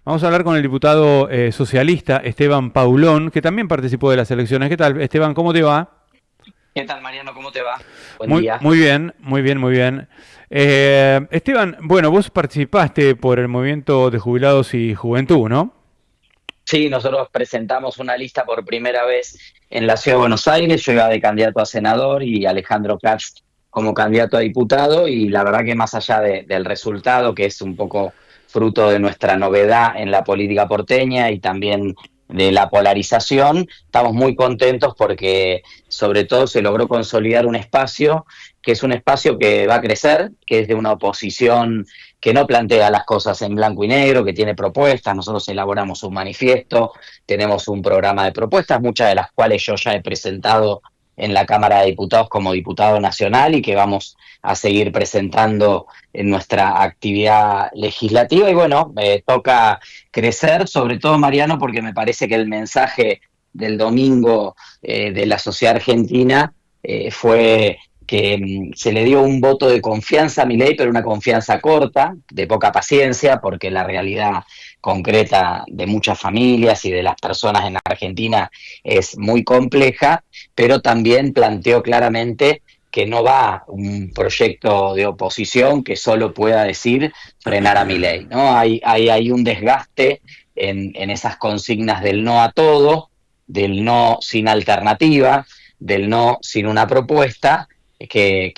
Vamos a hablar con el diputado socialista Esteban Paulón, que también participó de las elecciones. ¿Qué tal, Esteban? ¿Cómo te va? ¿Qué tal, Mariano? ¿Cómo te va? Buen Muy, día. muy bien, muy bien, muy bien. Esteban, bueno, vos participaste por el Movimiento de Jubilados y Juventud, ¿no? Sí, nosotros presentamos una lista por primera vez en la Ciudad de Buenos Aires. Yo iba de candidato a senador y Alejandro Katz como candidato a diputado. Y la verdad que más allá del resultado, que es un poco fruto de nuestra novedad en la política porteña y también de la polarización, estamos muy contentos porque sobre todo se logró consolidar un espacio que es un espacio que va a crecer, que es de una oposición que no plantea las cosas en blanco y negro, que tiene propuestas. Nosotros elaboramos un manifiesto, tenemos un programa de propuestas, muchas de las cuales yo ya he presentado en la Cámara de Diputados como diputado nacional y que vamos a seguir presentando en nuestra actividad legislativa. Y bueno, toca crecer, sobre todo, Mariano, porque me parece que el mensaje del domingo de la sociedad argentina fue que se le dio un voto de confianza a Milei, pero una confianza corta, de poca paciencia, porque la realidad concreta de muchas familias y de las personas en Argentina es muy compleja, pero también planteó claramente que no va un proyecto de oposición que solo pueda decir frenar a Milei, ¿no? Hay un desgaste en esas consignas del no a todo, del no sin alternativa, del no sin una propuesta,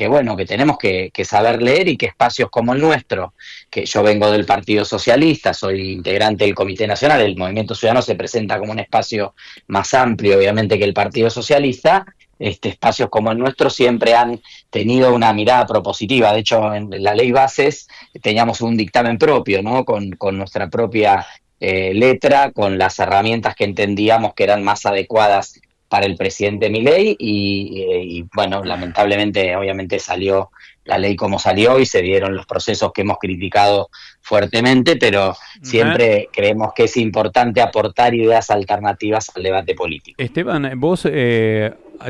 bueno, que tenemos que saber leer y que espacios como el nuestro, que yo vengo del Partido Socialista, soy integrante del Comité Nacional, el Movimiento Ciudadano se presenta como un espacio más amplio, obviamente, que el Partido Socialista. Espacios como el nuestro siempre han tenido una mirada propositiva. De hecho, en la ley Bases teníamos un dictamen propio, ¿no? Con nuestra propia letra, con las herramientas que entendíamos que eran más adecuadas para el presidente Milei y bueno, lamentablemente obviamente salió la ley como salió y se dieron los procesos que hemos criticado fuertemente, pero Ajá. siempre creemos que es importante aportar ideas alternativas al debate político. Esteban, ¿vos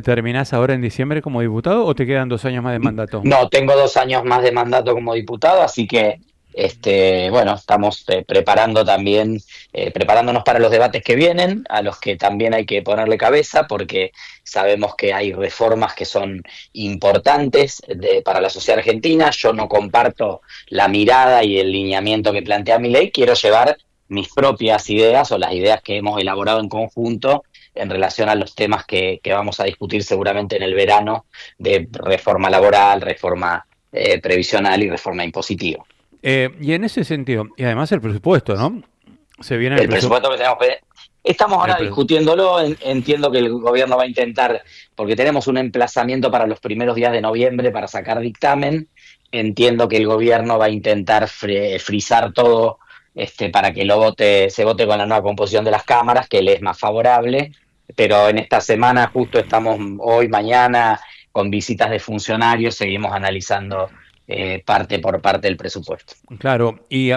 terminás ahora en diciembre como diputado o te quedan 2 años más de mandato? No, tengo 2 años más de mandato como diputado, así que bueno, estamos preparando también, preparándonos para los debates que vienen, a los que también hay que ponerle cabeza, porque sabemos que hay reformas que son importantes para la sociedad argentina. Yo no comparto la mirada y el lineamiento que plantea mi ley, quiero llevar mis propias ideas o las ideas que hemos elaborado en conjunto en relación a los temas que vamos a discutir seguramente en el verano de reforma laboral, reforma previsional y reforma impositiva. Y en ese sentido, y además el presupuesto, ¿no? Se viene el El presupuesto. presupuesto que tenemos, estamos ahora discutiéndolo, entiendo que el gobierno va a intentar, porque tenemos un emplazamiento para los primeros días de noviembre para sacar dictamen, entiendo que el gobierno va a intentar frizar todo para que se vote con la nueva composición de las cámaras, que le es más favorable, pero en esta semana justo estamos hoy, mañana, con visitas de funcionarios, seguimos analizando parte por parte del presupuesto. Claro, y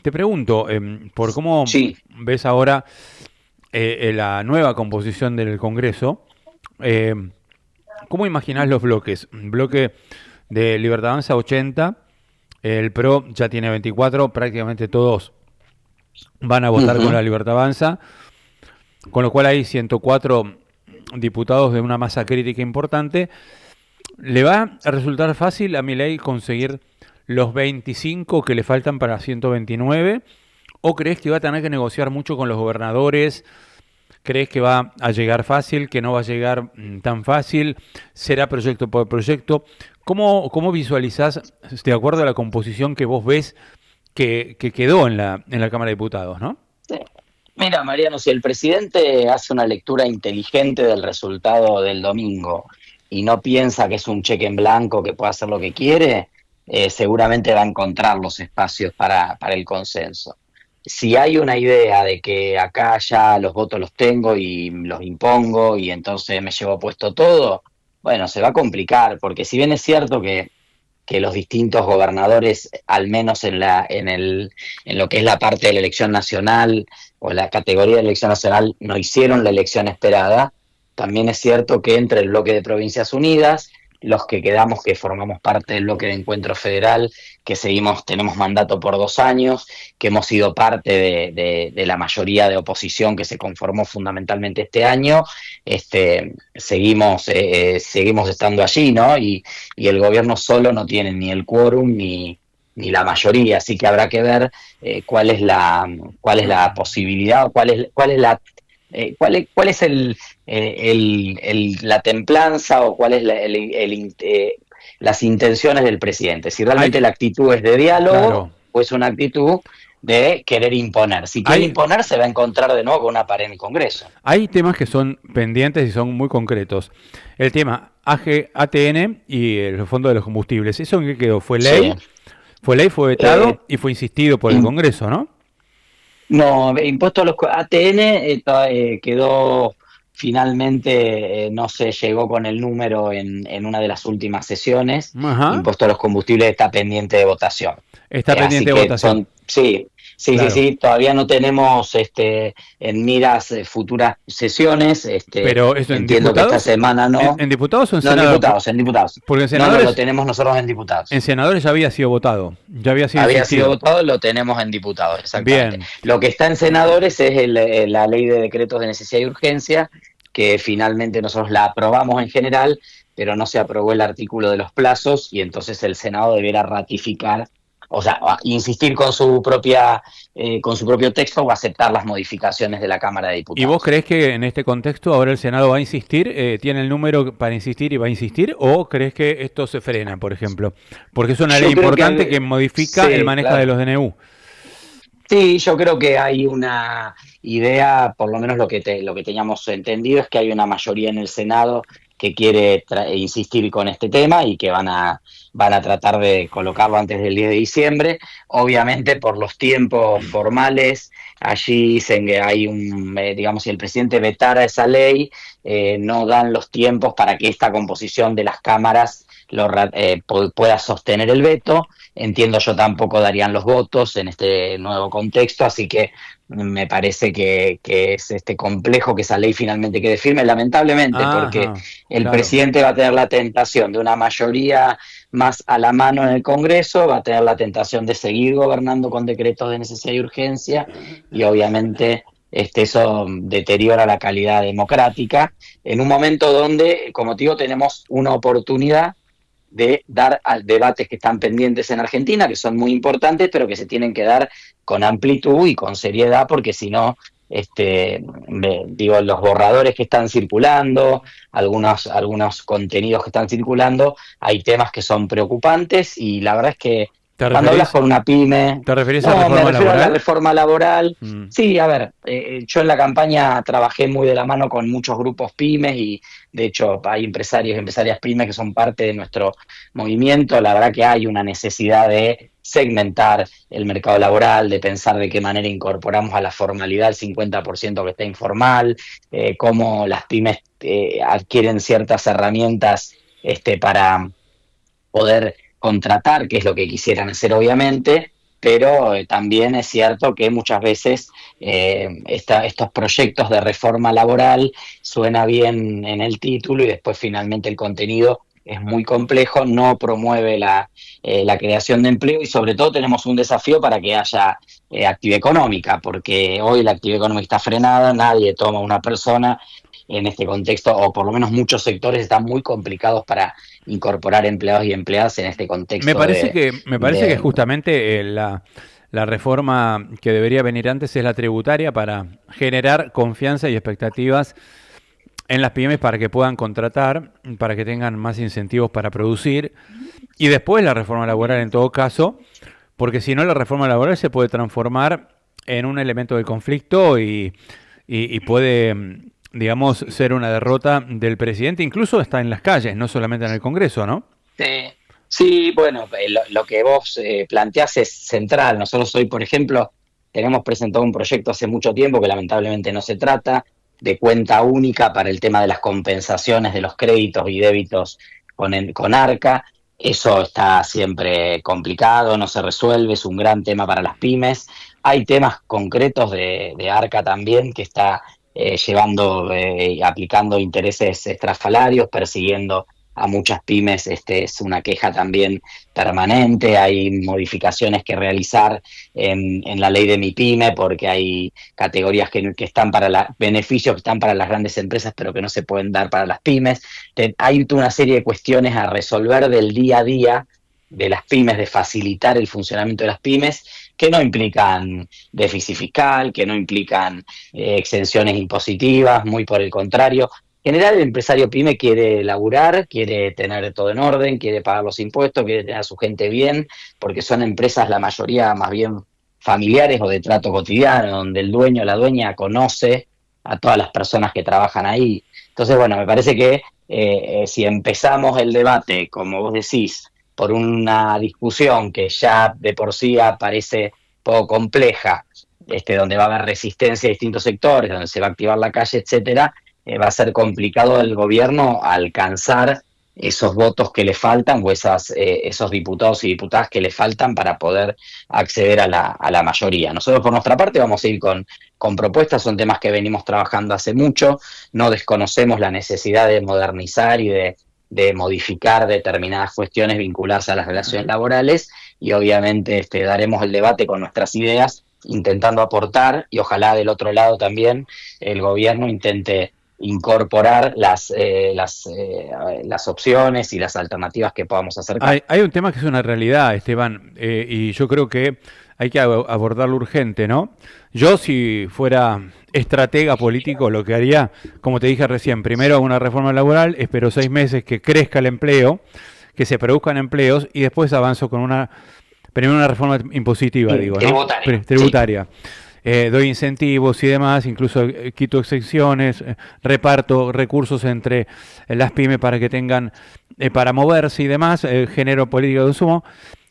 te pregunto, por cómo Sí. ves ahora la nueva composición del Congreso, eh, ¿cómo imaginás los bloques? Bloque de Libertad Avanza 80, el PRO ya tiene 24, prácticamente todos van a votar con Uh-huh. la Libertad Avanza, con lo cual hay 104 diputados de una masa crítica importante. ¿Le va a resultar fácil a Milei conseguir los 25 que le faltan para 129? ¿O crees que va a tener que negociar mucho con los gobernadores? ¿Crees que va a llegar fácil, que no va a llegar tan fácil? ¿Será proyecto por proyecto? ¿Cómo visualizás, de acuerdo a la composición que vos ves que quedó en la Cámara de Diputados, ¿no? Sí. Mira, Mariano, si el presidente hace una lectura inteligente del resultado del domingo y no piensa que es un cheque en blanco que puede hacer lo que quiere, seguramente va a encontrar los espacios para el consenso. Si hay una idea de que acá ya los votos los tengo y los impongo y entonces me llevo puesto todo, bueno, se va a complicar, porque si bien es cierto que los distintos gobernadores, al menos en lo que es la parte de la elección nacional o la categoría de elección nacional, no hicieron la elección esperada, también es cierto que entre el bloque de Provincias Unidas los que quedamos, que formamos parte del bloque de Encuentro Federal, que tenemos mandato por 2 años, que hemos sido parte de la mayoría de oposición que se conformó fundamentalmente este año, seguimos estando allí, ¿no? Y el gobierno solo no tiene ni el quórum ni la mayoría, así que habrá que ver cuál es la posibilidad o cuál es la templanza o cuál es las intenciones del presidente. Si realmente la actitud es de diálogo, claro, o es una actitud de querer imponer. Si quiere imponer, se va a encontrar de nuevo con una pared en el Congreso. hay temas que son pendientes y son muy concretos. El tema ATN y los fondos de los combustibles. ¿Eso en qué quedó? ¿Fue ley? Sí. Fue ley, fue vetado y fue insistido por el Congreso, ¿no? No, impuesto a los ATN quedó finalmente, no se llegó con el número en una de las últimas sesiones. Ajá. Impuesto a los combustibles está pendiente de votación. Está pendiente de votación. Claro. Sí, todavía no tenemos en miras futuras sesiones. Pero eso en entiendo diputados, que esta semana no. ¿En diputados o en No, senadores? en diputados. Porque en senadores, No, lo tenemos nosotros en diputados. En senadores ya había sido votado. Ya había sido Había insistido. sido votado, lo tenemos en diputados, exactamente. Bien. Lo que está en senadores es la ley de decretos de necesidad y urgencia, que finalmente nosotros la aprobamos en general, pero no se aprobó el artículo de los plazos y entonces el Senado debiera ratificar, o sea, insistir con su propio texto o aceptar las modificaciones de la Cámara de Diputados. ¿Y vos crees que en este contexto ahora el Senado va a insistir? ¿Tiene el número para insistir y va a insistir? ¿O crees que esto se frena, por ejemplo? Porque es una ley importante que modifica el manejo de los DNU. Sí, yo creo que hay una idea, por lo menos lo que teníamos entendido es que hay una mayoría en el Senado que quiere insistir con este tema y que van a tratar de colocarlo antes del 10 de diciembre. Obviamente por los tiempos formales, allí dicen que hay digamos, si el presidente vetara esa ley, no dan los tiempos para que esta composición de las cámaras pueda sostener el veto. Entiendo yo tampoco darían los votos en este nuevo contexto, así que me parece que es complejo que esa ley finalmente quede firme, lamentablemente, porque el presidente va a tener la tentación de una mayoría más a la mano en el Congreso, va a tener la tentación de seguir gobernando con decretos de necesidad y urgencia, y obviamente eso deteriora la calidad democrática, en un momento donde, como te digo, tenemos una oportunidad de dar a debates que están pendientes en Argentina, que son muy importantes, pero que se tienen que dar con amplitud y con seriedad, porque si no, los borradores que están circulando, algunos contenidos que están circulando, hay temas que son preocupantes y la verdad es que cuando hablas con una pyme... ¿Te referís a la reforma laboral? A la reforma laboral. Sí, a ver, yo en la campaña trabajé muy de la mano con muchos grupos pymes y de hecho hay empresarios y empresarias pymes que son parte de nuestro movimiento. La verdad que hay una necesidad de segmentar el mercado laboral, de pensar de qué manera incorporamos a la formalidad el 50% que está informal, cómo las pymes adquieren ciertas herramientas para poder contratar, que es lo que quisieran hacer obviamente, pero también es cierto que muchas veces estos proyectos de reforma laboral suena bien en el título y después finalmente el contenido es muy complejo, no promueve la creación de empleo y sobre todo tenemos un desafío para que haya actividad económica, porque hoy la actividad económica está frenada, nadie toma una persona en este contexto, o por lo menos muchos sectores están muy complicados para incorporar empleados y empleadas en este contexto. Me parece que justamente la reforma que debería venir antes es la tributaria para generar confianza y expectativas en las pymes para que puedan contratar, para que tengan más incentivos para producir, y después la reforma laboral en todo caso, porque si no la reforma laboral se puede transformar en un elemento de conflicto y puede, digamos, ser una derrota del presidente, incluso está en las calles, no solamente en el Congreso, ¿no? Sí, bueno, lo que vos planteás es central. Nosotros hoy, por ejemplo, tenemos presentado un proyecto hace mucho tiempo que lamentablemente no se trata, de cuenta única para el tema de las compensaciones de los créditos y débitos con Arca. Eso está siempre complicado, no se resuelve, es un gran tema para las pymes. Hay temas concretos de Arca también que está aplicando intereses estrafalarios, persiguiendo a muchas pymes es una queja también permanente. Hay modificaciones que realizar en la ley de mi pyme, porque hay categorías que están para beneficios que están para las grandes empresas, pero que no se pueden dar para las pymes. Hay una serie de cuestiones a resolver del día a día de las pymes, de facilitar el funcionamiento de las pymes, que no implican déficit fiscal, que no implican exenciones impositivas, muy por el contrario. En general, el empresario pyme quiere laburar, quiere tener todo en orden, quiere pagar los impuestos, quiere tener a su gente bien, porque son empresas, la mayoría más bien familiares o de trato cotidiano, donde el dueño o la dueña conoce a todas las personas que trabajan ahí. Entonces, bueno, me parece que si empezamos el debate, como vos decís, por una discusión que ya de por sí parece poco compleja, donde va a haber resistencia a distintos sectores, donde se va a activar la calle, etcétera, va a ser complicado el gobierno alcanzar esos votos que le faltan o esos diputados y diputadas que le faltan para poder acceder a la mayoría. Nosotros por nuestra parte vamos a ir con propuestas, son temas que venimos trabajando hace mucho, no desconocemos la necesidad de modernizar y de modificar determinadas cuestiones vinculadas a las relaciones laborales, y obviamente daremos el debate con nuestras ideas, intentando aportar, y ojalá del otro lado también el gobierno intente incorporar las opciones y las alternativas que podamos acercar. Hay un tema que es una realidad, Esteban, y yo creo que hay que abordarlo urgente, ¿no? Yo, si fuera estratega político, lo que haría, como te dije recién, primero una reforma laboral, espero 6 meses que crezca el empleo, que se produzcan empleos, y después avanzo con primero una reforma impositiva, digo, ¿no? Tributaria. Sí. Doy incentivos y demás, incluso quito exenciones, reparto recursos entre las pymes para que tengan, para moverse y demás, genero política de consumo.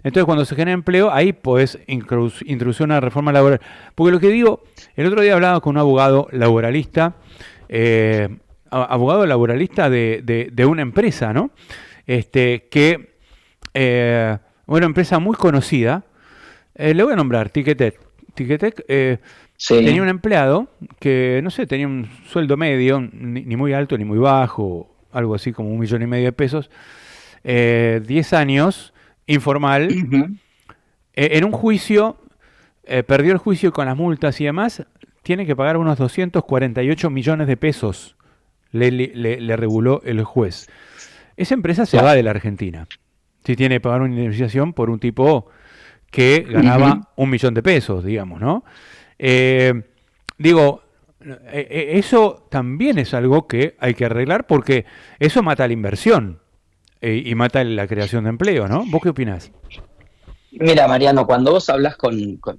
Entonces, cuando se genera empleo, ahí podés introducir una reforma laboral. Porque lo que digo, el otro día hablaba con un abogado laboralista, de una empresa, ¿no? Una empresa muy conocida, le voy a nombrar, Ticketek. Sí. Tenía un empleado que, no sé, tenía un sueldo medio, ni muy alto ni muy bajo, algo así como 1,5 millones de pesos, 10 años, informal, en un juicio, perdió el juicio con las multas y demás, tiene que pagar unos 248 millones de pesos, le reguló el juez. Esa empresa se va de la Argentina, si tiene que pagar una indemnización por un tipo que ganaba 1 millón de pesos, digamos, ¿no? Eso también es algo que hay que arreglar, porque eso mata la inversión y mata la creación de empleo, ¿no? ¿Vos qué opinás? Mira, Mariano, cuando vos hablas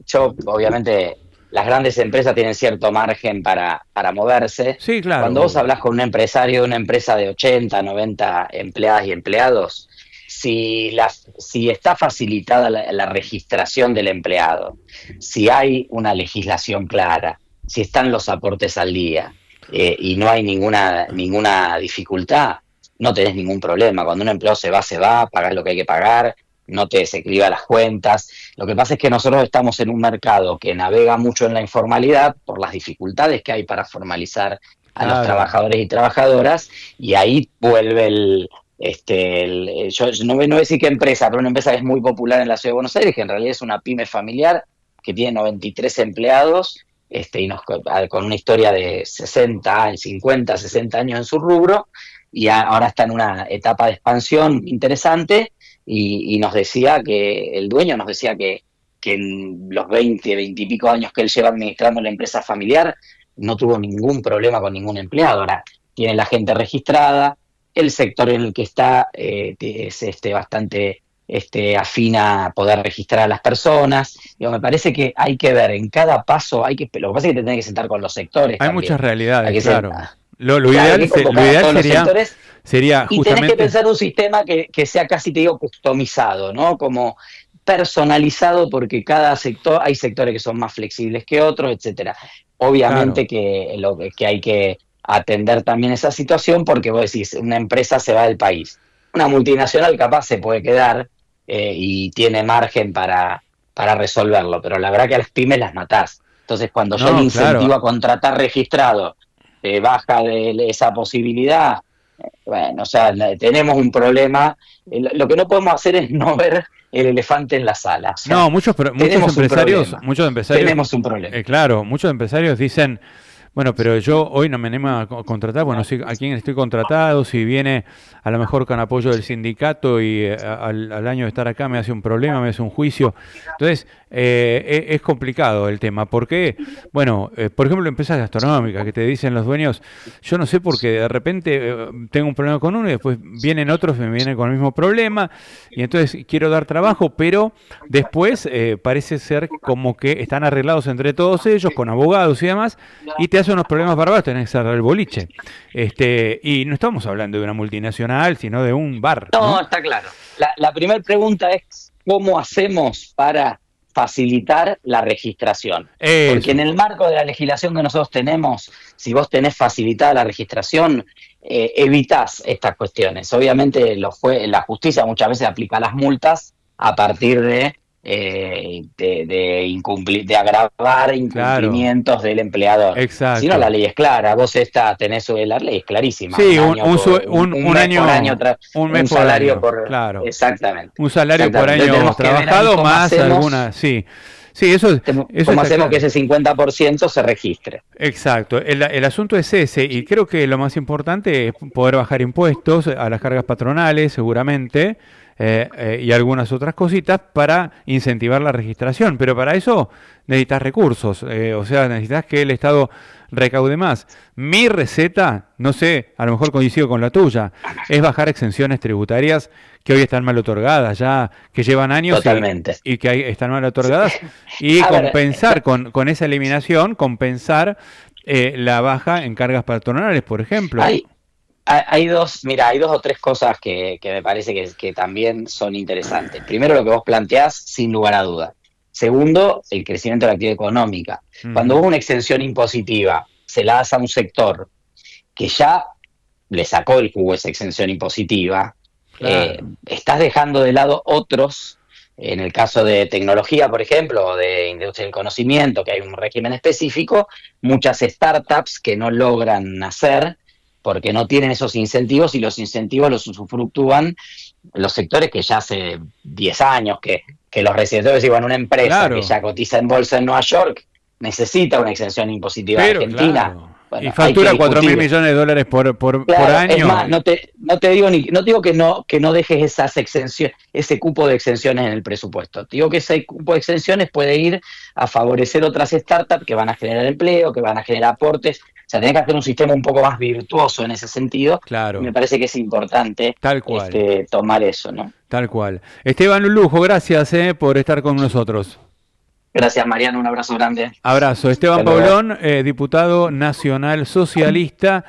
yo, obviamente, las grandes empresas tienen cierto margen para moverse. Sí, claro. Cuando vos hablas con un empresario de una empresa de 80, 90 empleadas y empleados, si está facilitada la registración del empleado, si hay una legislación clara, si están los aportes al día y no hay ninguna dificultad, no tenés ningún problema. Cuando un empleado se va, pagás lo que hay que pagar, no te desequilibra las cuentas. Lo que pasa es que nosotros estamos en un mercado que navega mucho en la informalidad por las dificultades que hay para formalizar a los trabajadores y trabajadoras, y ahí vuelve yo no voy a decir qué empresa, pero una empresa que es muy popular en la Ciudad de Buenos Aires, que en realidad es una pyme familiar que tiene 93 empleados, con una historia de 50, 60 años en su rubro, y ahora está en una etapa de expansión interesante, y nos decía el dueño nos decía que en los 20 y pico años que él lleva administrando la empresa familiar, no tuvo ningún problema con ningún empleado. Ahora tiene la gente registrada, el sector en el que está es bastante afín a poder registrar a las personas. Me parece que hay que ver en cada paso, lo que pasa es que te tenés que sentar con los sectores. Hay también muchas realidades, claro. Lo ideal sería y justamente... tenés que pensar un sistema que sea casi, te digo, customizado, ¿no? Como personalizado, porque cada sector, hay sectores que son más flexibles que otros, etcétera. Obviamente que hay que atender también esa situación, porque vos decís, una empresa se va del país. Una multinacional capaz se puede quedar y tiene margen para resolverlo, pero la verdad que a las pymes las matás. Entonces, cuando yo le incentivo a contratar registrado, baja de esa posibilidad, Bueno, o sea, tenemos un problema. Lo que no podemos hacer es no ver el elefante en la sala. O sea, No, muchos tenemos un empresarios, problema. Tenemos un problema. claro, muchos empresarios dicen, bueno, pero yo hoy no me animo a contratar, bueno, no sé a quién estoy contratado, si viene a lo mejor con apoyo del sindicato y al año de estar acá me hace un problema, me hace un juicio. Entonces, es complicado el tema. ¿Por qué? Bueno, por ejemplo, empresas gastronómicas que te dicen los dueños, yo no sé por qué de repente tengo un problema con uno y después vienen otros y me vienen con el mismo problema y entonces quiero dar trabajo, pero después parece ser como que están arreglados entre todos ellos, con abogados y demás, y te hace unos problemas bárbaros, tenés que cerrar el boliche. Y no estamos hablando de una multinacional, sino de un bar, No, ¿no? está claro. La primera pregunta es, ¿cómo hacemos para facilitar la registración? Porque en Eso, el marco de la legislación que nosotros tenemos, si vos tenés facilitada la registración, evitás estas cuestiones. Obviamente la justicia muchas veces aplica las multas a partir de agravar claro, incumplimientos del empleador. Si no, la exacto. ley es clara, la ley es clarísima, Sí, un un mes por año, año, un mes un por salario año, por, claro. exactamente, Un salario por exactamente. Entonces año tenemos que ver ahí trabajado más algunas, sí. Sí, eso cómo está hacemos que claro. ese 50% se registre. Exacto, el asunto es ese y creo que lo más importante es poder bajar impuestos a las cargas patronales seguramente y algunas otras cositas para incentivar la registración, pero para eso necesitas recursos, o sea, necesitas que el Estado recaude más. Mi receta, no sé, a lo mejor coincido con la tuya, es bajar exenciones tributarias que hoy están mal otorgadas, ya que llevan años Totalmente. y que están mal Sí. otorgadas y A ver, compensar con esa eliminación, compensar la baja en cargas patronales, por ejemplo. hay, hay dos, mira, hay dos o tres cosas que me parece que también son interesantes. Primero, lo que vos planteás, sin lugar a duda. Segundo, el crecimiento de la actividad económica. Cuando Ujú. hubo una exención impositiva, se la das a un sector que ya le sacó el jugo esa exención impositiva, Claro, estás dejando de lado otros, en el caso de tecnología, por ejemplo, o de industria del conocimiento, que hay un régimen específico, muchas startups que no logran nacer porque no tienen esos incentivos y los incentivos los usufructúan los sectores que ya hace 10 años, que los residentes, digo, en una empresa que claro, ya cotiza en bolsa en Nueva York, necesita una exención impositiva de pero Argentina. claro. Y Bueno, hay que factura 4.000 discutir. millones de dólares por Claro, es año. más, no te digo no te digo que no dejes esas exenciones, ese cupo de exenciones en el presupuesto. Te digo que ese cupo de exenciones puede ir a favorecer otras startups que van a generar empleo, que van a generar aportes. O sea, tenés que hacer un sistema un poco más virtuoso en ese sentido. Y me Claro, parece que es importante tal cual, tomar eso, ¿no? tal cual. Esteban, un lujo, gracias por estar con nosotros. Gracias, Mariano. Un abrazo grande. Abrazo. Hasta Esteban luego. Paulón, diputado nacional socialista.